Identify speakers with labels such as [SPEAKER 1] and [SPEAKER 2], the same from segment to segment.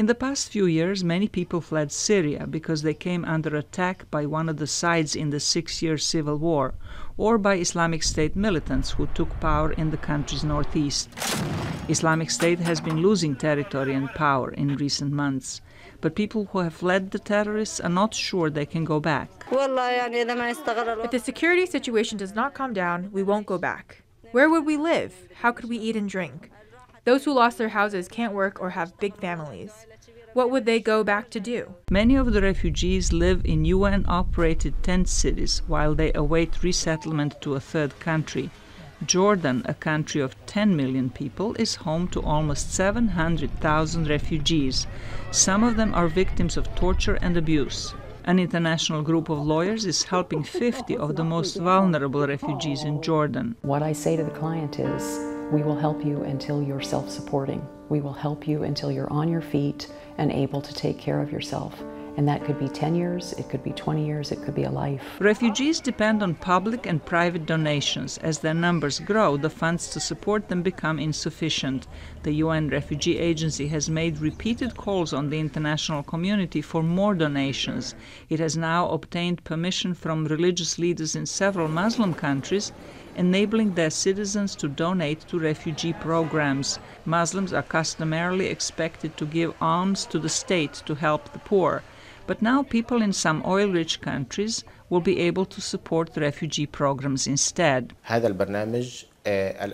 [SPEAKER 1] In the past few years, many people fled Syria because they came under attack by one of the sides in the 6-year civil war, or by Islamic State militants who took power in the country's northeast. Islamic State has been losing territory and power in recent months, but people who have fled the terrorists are not sure they can go back.
[SPEAKER 2] If the security situation does not calm down, we won't go back. Where would we live? How could we eat and drink? Those who lost their houses can't work or have big families. What would they go back to do?
[SPEAKER 1] Many of the refugees live in UN-operated tent cities while they await resettlement to a third country. Jordan, a country of 10 million people, is home to almost 700,000 refugees. Some of them are victims of torture and abuse. An international group of lawyers is helping 50 of the most vulnerable refugees in Jordan.
[SPEAKER 3] What I say to the client is, we will help you until you're self-supporting. We will help you until you're on your feet and able to take care of yourself. And that could be 10 years, it could be 20 years, it could be a life.
[SPEAKER 1] Refugees depend on public and private donations. As their numbers grow, the funds to support them become insufficient. The UN Refugee Agency has made repeated calls on the international community for more donations. It has now obtained permission from religious leaders in several Muslim countries, enabling their citizens to donate to refugee programs. Muslims are customarily expected to give alms to the state to help the poor. But now people in some oil-rich countries will be able to support refugee programs instead.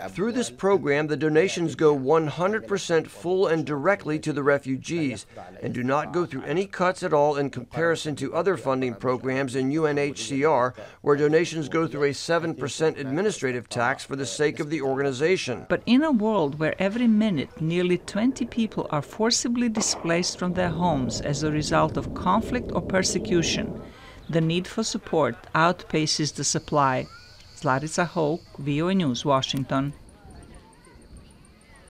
[SPEAKER 4] Through this program, the donations go 100% full and directly to the refugees and do not go through any cuts at all in comparison to other funding programs in UNHCR, where donations go through a 7% administrative tax for the sake of the organization.
[SPEAKER 1] But in a world where every minute nearly 20 people are forcibly displaced from their homes as a result of conflict or persecution, the need for support outpaces the supply. Zlatica Hoke, VOA News, Washington.